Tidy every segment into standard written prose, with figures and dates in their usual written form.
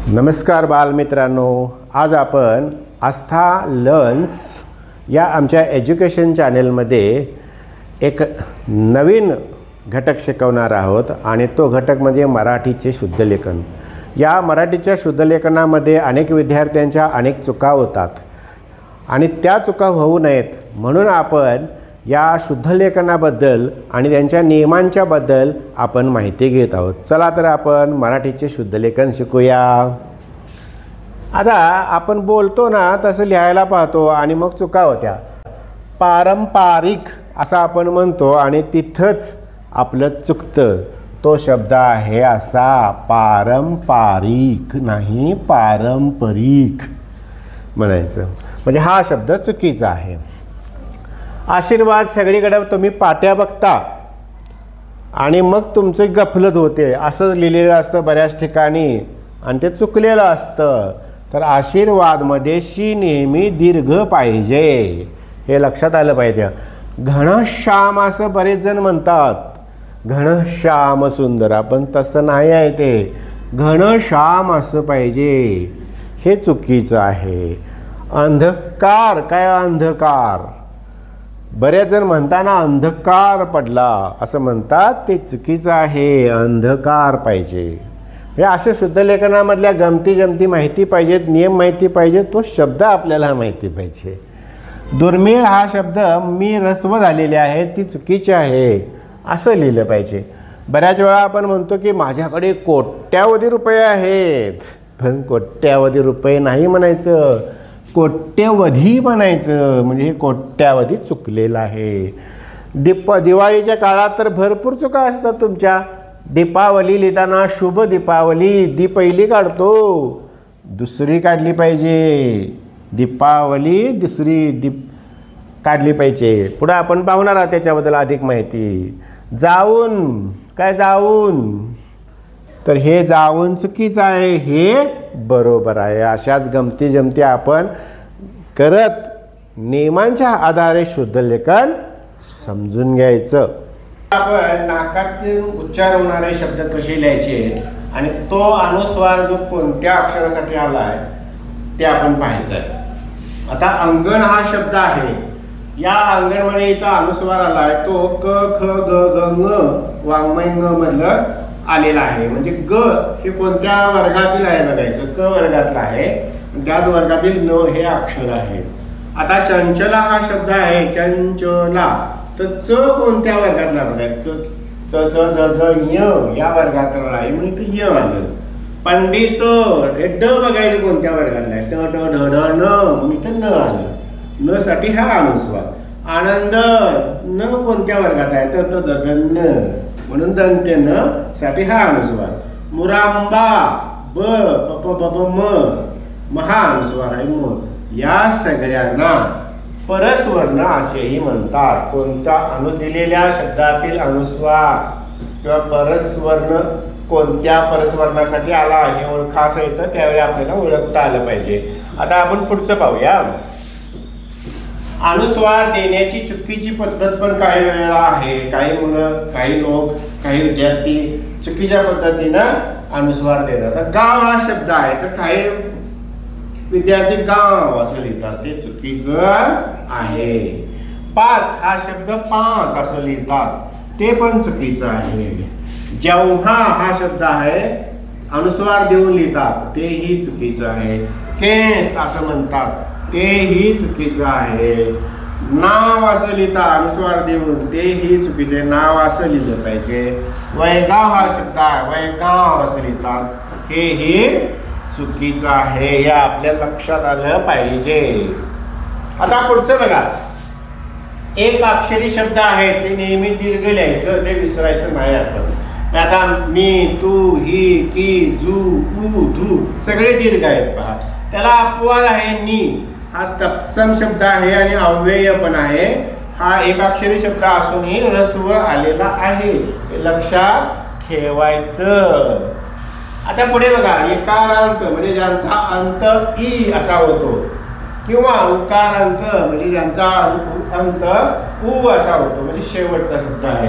नमस्कार बालमित्रांनो, आज आपण आस्था लर्न्स या आमच्या एज्युकेशन चॅनेलमध्ये एक नवीन घटक शिकवणार आहोत आणि तो घटक म्हणजे मराठीचे शुद्धलेखन। या मराठीच्या शुद्धलेखनामध्ये अनेक विद्यार्थ्यांच्या अनेक चुका होतात आणि त्या चुका होऊ नयेत म्हणून आपण या शुद्धलेखनाबद्दल आणि त्यांच्या नियमांच्या बद्दल आपण माहिती घेत आहोत। चला तर आपण मराठीचे शुद्धलेखन शिकूया। आता आपण बोलतो ना तसं लिहायला पाहतो आणि मग चुका होत्या। पारंपरिक असं आपण म्हणतो आणि तिथंच आपलं चुकतं। तो शब्द आहे असा पारंपरिक, नाही पारंपरिक म्हणायचं, म्हणजे हा शब्द चुकीचा आहे। आशीर्वाद सगळीकडे तुम्ही पाट्या बघता आणि मग तुमची गफलत होते, असं लिहिलेलं असतं बऱ्याच ठिकाणी आणि ते चुकलेलं असतं। तर आशीर्वादमध्ये शी नेहमी दीर्घ पाहिजे, हे लक्षात आलं पाहिजे। घनश्याम असं बरेच जण म्हणतात, घनश्याम सुंदर, आपण तसं नाही आहे, ते घनश्याम असं पाहिजे, हे चुकीचं आहे। अंधकार, काय अंधकार, बरेच जण म्हणताना अंधकार पडला असं म्हणतात, ते चुकीचं आहे, अंधकार पाहिजे। हे अशा शुद्धलेखनामधल्या गमती जमती माहिती पाहिजेत, नियम माहिती पाहिजे, तो शब्द आपल्याला माहिती पाहिजे। दुर्मिळ हा शब्द मी रस्व झालेले आहे, ती चुकीची आहे असं लिहिलं पाहिजे। बऱ्याच वेळा आपण म्हणतो की माझ्याकडे कोट्यावधी रुपये आहेत, पण कोट्यावधी रुपये नाही म्हणायचं, कोट्यवधी म्हणायचं, म्हणजे हे कोट्यावधी चुकलेलं आहे। दिवाळीच्या काळात तर भरपूर चुका असतात तुमच्या। दीपावली लिहिताना शुभ दीपावली, दी पहिली काढतो, दुसरी काढली पाहिजे। दीपावली दुसरी दीप काढली पाहिजे। पुढे आपण पाहणार आहोत त्याच्याबद्दल अधिक माहिती। जाऊन, काय जाऊन, तर हे जाऊन चुकीचं आहे, हे बरोबर आहे। अशाच गमती जमती आपण करत नियमांच्या आधारे शुद्धलेखन समजून घ्यायचं। आपण नाकातून उच्चार होणारे शब्द कसे लिहायचे आणि तो अनुस्वार जो कोणत्या अक्षरासाठी आला आहे ते आपण पाहायचं आहे। आता अंगण हा शब्द आहे, या अंगणमध्ये इथं अनुस्वार आला आहे, तो क ख ग ग ङ वाङ्मय ङ मधलं आलेला आहे। म्हणजे ग हे कोणत्या वर्गातील आहे बघायचं, क वर्गातला आहे, त्याच वर्गातील न हे अक्षर आहे। आता चंचला हा शब्द आहे, चंचला, तर च कोणत्या वर्गातला बघायचं, च च ज ज य या वर्गातला आहे म्हणून इथं य आलं। पंडित हे ड बघायचं कोणत्या वर्गातला आहे, ट ट ढ ढ न म्हणून इथं न आलं, न साठी हा अनुस्वार। आनंद न कोणत्या वर्गात आहे, त त द द न म्हणून दंत्य न साठी हा अनुस्वार। मुरांबा ब प प ब म महा अनुस्वार आहे, म। या सगळ्यांना परस्वर्ण असेही म्हणतात। कोणत्या दिलेल्या शब्दातील अनुस्वार किंवा परस्वर्ण कोणत्या परस्वर्णासाठी आला हे ओळखायचं येतं, त्यावेळी आपल्याला ओळखता आलं पाहिजे। आता आपण पुढचं पाहूया। अनुस्वार देण्याची चुकीची पद्धत पण काही वेळा आहे। काही मुलं, काही लोक, काही विद्यार्थी चुकीच्या पद्धतीनं अनुस्वार देतात। गाव हा शब्द आहे, तर काही विद्यार्थी गाव असं लिहितात, ते चुकीचं आहे। पाच हा शब्द पाच असं लिहितात, ते पण चुकीचं आहे। जेव्हा हा शब्द आहे, अनुस्वार देऊन लिहितात, तेही चुकीचं आहे। केस असं म्हणतात, तेही चुकीचं आहे। नाव असं लिहितात अनुस्वार देऊन, तेही चुकीचे, नाव असं लिहिलं पाहिजे। वैगाव हा शब्द आहे, वैगाव असं लिहितात, हेही चुकीचं आहे, हे आपल्या लक्षात आलं पाहिजे। आता पुढचं बघा, एक अक्षरी शब्द आहे, ते नेहमी दीर्घ लिहायचं, ते विसरायचं नाही आपण। आता मी, तू, ही, की, जू, ऊ, धू सगळे दीर्घ आहेत पहा। त्याला अपवाद आहे, नी हा तत्सम शब्द आहे आणि अव्यय पण आहे। हा एक अक्षरी शब्द असूनही ऱ्हस्व आलेला आहे, हे लक्षात ठेवायचं। आता पुढे बघा, एकारांत म्हणजे ज्यांचा अंत ई असा होतो, किंवा उकारांत म्हणजे ज्यांचा अंत उ असा होतो, म्हणजे शेवटचा शब्द आहे।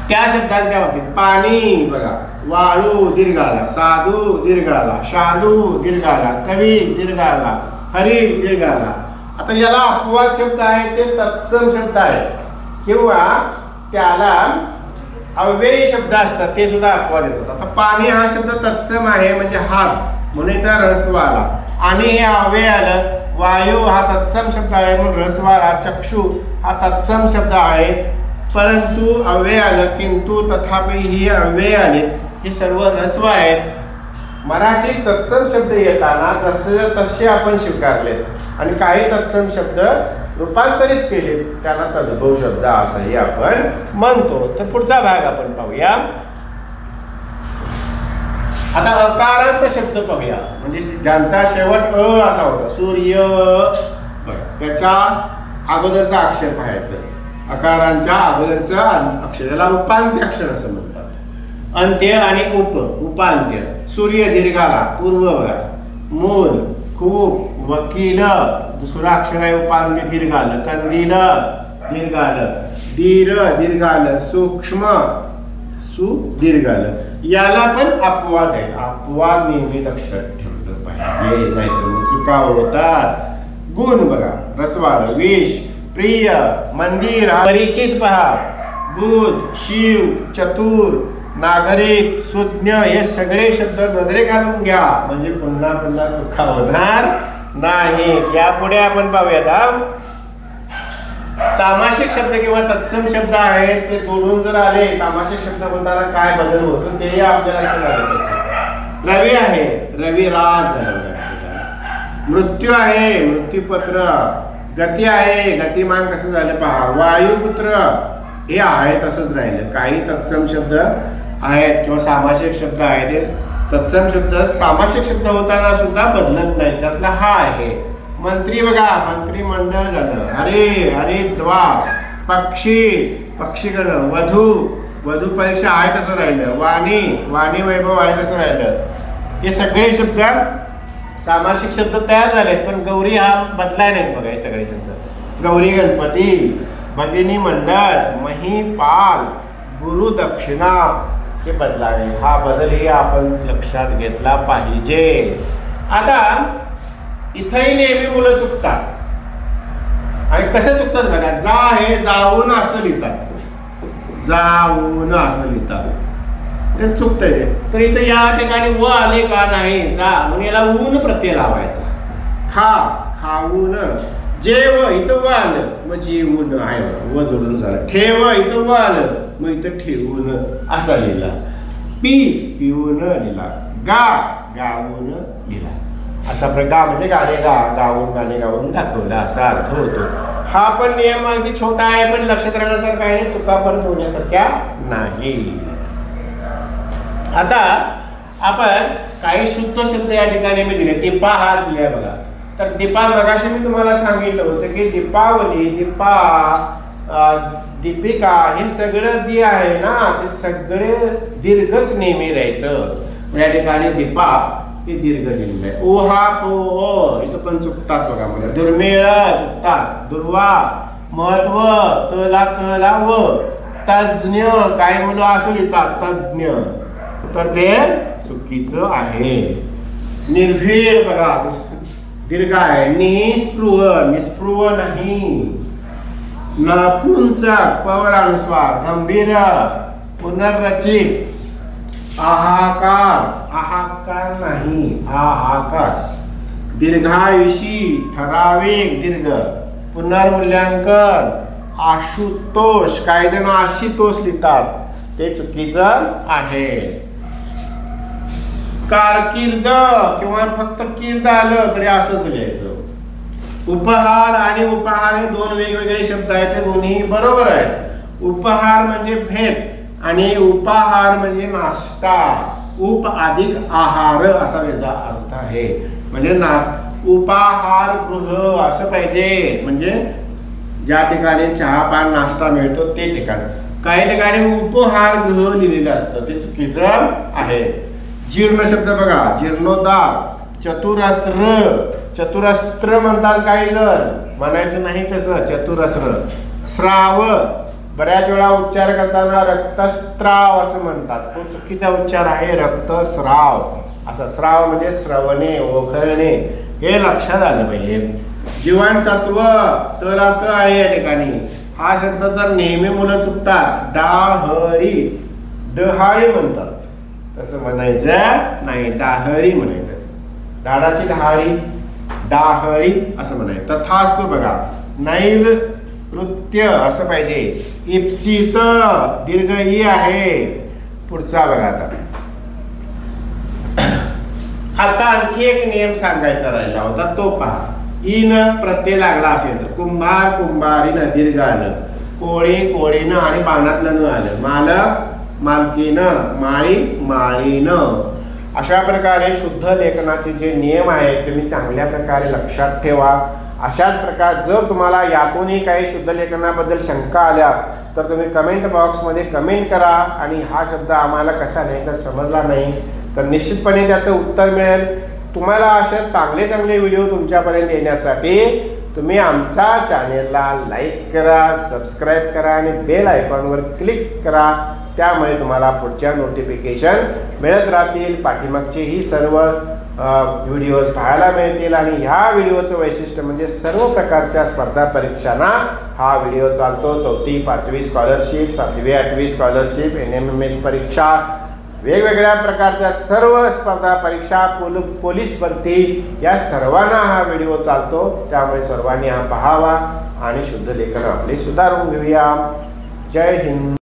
त्या शब्दांच्या बाबतीत पाणी बघा, वाळू दीर्घ आला, साधू दीर्घ आला, शालू दीर्घ आला, कवी दीर्घ आला, हरी दीर्घ आला. आता याला अपवाद शब्द आहे ते तत्सम शब्द आहे किंवा त्याला अव्ययी शब्द असतात ते सुद्धा अपवाद येतात. आता पाणी हा शब्द तत्सम आहे म्हणजे हात म्हणून इथं ऱ्हस्व आला, आणि हे अव्यय आलं. वायू हा तत्सम शब्द आहे म्हणून ऱ्हस्व आला. चक्षु हा तत्सम शब्द आहे परंतु अव्यय आलं, किंतु तथापि ही अव्यय आले. हे सर्व ऱ्हस्व आहेत. मराठीत तत्सम शब्द येताना जसे तसे आपण स्वीकारले आणि काही तत्सम शब्द रूपांतरित केले त्यांना तद्भव शब्द असंही आपण म्हणतो. तर पुढचा भाग आपण पाहूया. आता अकारांत शब्द पाहूया, म्हणजे ज्यांचा शेवट अ असा होता. सूर्य, त्याच्या अगोदरचा अक्षर पाहायचं. अकारांच्या अगोदरचं अक्षर याला उपांत्य अक्षर असं म्हणतात. अंत्य आणि उपांत्य. सूर्य दीर्घाला, पूर्व बघा. मूल, खूप, वकील दुसरं अक्षर आहे उपांत्य दीर्घ आलं. कंदील दीर्घ आलं. दीर दीर्घ आलं. सूक्ष्म सु दीर्घ आलं. याला पण अपवाद आहे. अपवाद नेहमी लक्षात ठेवलं पाहिजे, नाहीतर मग चुका होतात. गुण बघा, रसवाल, विष, प्रिय, मंदिर, परिचित पहा. बुध, शिव, चतुर, नागरिक, सुज्ञ हे सगळे शब्द नजरे घालून घ्या म्हणजे पुन्हा पुन्हा चुका होणार नाही. यापुढे आपण पाहूयात. सामासिक शब्द किंवा तत्सम शब्द आहेत ते जोडून जर आले, सामासिक शब्द बोलताना काय बदल होतो ते आपल्या लक्षात आलं पाहिजे. रवी आहे, रविराज झालं. मृत्यू आहे, मृत्यूपत्र. गती आहे, गतिमान कसं झालं पहा. वायुपुत्र हे आहे तसंच राहिलं. काही तत्सम शब्द आहेत किंवा सामासिक शब्द आहेत. तत्सम शब्द सामासिक शब्द होताना सुद्धा बदलत नाही, त्यातला हा आहे. मंत्री बघा, मंत्रिमंडळ झालं. हरे, हरिद्वार. पक्षी, पक्षीगण. वधू, वधू परीक्षा आहे तसं राहिलं. वाणी, वाणी वैभव आहे तसं राहिलं. हे सगळे शब्द सामासिक शब्द तयार झालेत, पण गौरी हा बदलाय नाहीत बघा. हे सगळे शब्द गौरी, गणपती, भगिनी मंडळ, महिपाल, गुरु दक्षिणा हे बदलावे. हा बदलही आपण लक्षात घेतला पाहिजे. आता इथंही नेहमी मुलं चुकतात. आणि कसे चुकतात बघा. जा हे जाऊन असं लिहितात, जाऊन असं लिहितात, ते चुकतंय ते. तर इथं या ठिकाणी व आले का नाही, जा म्हणून याला ऊन प्रत्यय लावायचा. खा, खाऊन. जेव इथं व आलं मग जेवून आहे, व जोडून झालं. ठेव इथं व आलं मग इथं ठेवून असा लिहिला. पी, पिऊन लिहिला. गा, गाऊन लिहिला. असा प्रकार म्हणजे गाणे गाऊन, गाणे गाऊन दाखवला असा अर्थ होतो. हा पण नियम अगदी छोटा आहे पण लक्षात राहण्यासारखा आहे, चुका परत होण्यासारख्या नाही. आता आपण काही शुद्ध शब्द या ठिकाणी मी दिले. दीपा हा दिलाय बघा. तर दीपा मगाशी मी तुम्हाला सांगितलं होतं की दीपावली, दीपा, दीपिका हे सगळं दी आहे ना, ते सगळे दीर्घच नेहमी राहायचं. या ठिकाणी दीपा हे दीर्घ लिहिलेलं आहे. ओहा, पो इथं पण चुकतात बघा. मला दुर्मिळ चुकतात. दुर्वा, महत्व, तला तला व. तज्ञ, काय मुलं असं लिहितात तज्ञ, तर ते चुकीचं आहे. निर्भीड बघा, दीर्घ आहे. निस्पृह, निस्पृह नाही. नपुंसक, पवरानुस्वार. गंभीर, पुनर्रचित. आहाकार, आहाकार नाही, आहाकार. दीर्घायुषी, ठराविक दीर्घ. पुनर्मूल्यांकन. आशुतोष, काही जण आशुतोष लिहितात, ते चुकीचं आहे. कारकीर्द किंवा फक्त कीर्द आलं तरी असंच लिहायचं. उपहार आणि उपहार हे दोन वेगवेगळे शब्द आहेत, ते दोन्ही बरोबर आहेत. उपहार म्हणजे भेट आणि उपाहार म्हणजे नाश्ता. उप अधिक आहार असा त्याचा अर्थ आहे. म्हणजे उपाहार गृह असं पाहिजे, म्हणजे ज्या ठिकाणी चहा पान नाश्ता मिळतो ते ठिकाण. काही ठिकाणी उपहार गृह लिहिलेलं असतं, ते चुकीचं आहे. जीर्ण शब्द बघा. जीर्णोद्धार. चतुरस्र, चतुरस्त्र म्हणतात काही जण, म्हणायचं नाही तसं, चतुरस्र. श्राव, बऱ्याच वेळा उच्चार करताना रक्तस्राव असं म्हणतात, तो चुकीचा उच्चार आहे, रक्तस्राव. असं स्राव म्हणजे श्रवणे, ओघळणे, हे लक्षात आलं पाहिजे. जीवनसत्व तला त आहे या ठिकाणी. हा शब्द तर नेहमी मुलं चुकतात. डाहळी, डहाळी म्हणतात, तसं म्हणायचं नाही, डाहळी म्हणायचं. झाडाची डहाळी, डाहळी असं म्हणायचं. तथास्तु बघा, नैऋत्य असं पाहिजे. इप्सित दीर्घ ई आहे. पुढचा बघा आता आणखी एक नियम सांगायचा राहिला होता, तो पहा. इन प्रत्यय लागला असेल तर कुंभार, कुंभारीनं दीर्घ आलं, कोळी, कोळीनं आणि बाणातलं न आलं, मालक, मालकीनं, माळी, माळीनं. अशा प्रकारे शुद्ध लेखनाचे जे नियम आहेत तुम्ही चांगल्या प्रकारे लक्षात ठेवा. अशाच प्रकारे जर तुम्हाला यातूनही काही शुद्ध लेखनाबद्दल शंका आल्या तर तुम्ही कमेंट बॉक्समध्ये कमेंट करा. आणि हा शब्द आम्हाला कसा लिहायचा समजला नाही तर निश्चितपणे त्याचं उत्तर मिळेल. तुम्हाला असे चांगले चांगले व्हिडिओ तुमच्यापर्यंत येण्यासाठी तुम्ही आमच्या चॅनेलला लाईक करा, सबस्क्राईब करा आणि बेल आयकॉनवर क्लिक करा. त्यामुळे तुम्हाला पुढच्या नोटिफिकेशन मिळत राहतील. पाठीमागचेही सर्व व्हिडिओज पाहायला मिळतील. आणि ह्या व्हिडिओचं वैशिष्ट्य म्हणजे सर्व प्रकारच्या स्पर्धा परीक्षांना हा व्हिडिओ चालतो. 4थी 5वी स्कॉलरशिप, 7वी 8वी स्कॉलरशिप, NMMS परीक्षा, वेगवेगळ्या प्रकारच्या सर्व स्पर्धा परीक्षा, पोलीस भरती, या सर्वांना हा व्हिडिओ चालतो. त्यामुळे सर्वांनी हा पाहावा आणि शुद्ध लेखन आपले सुधारून घेऊया. जय हिंद.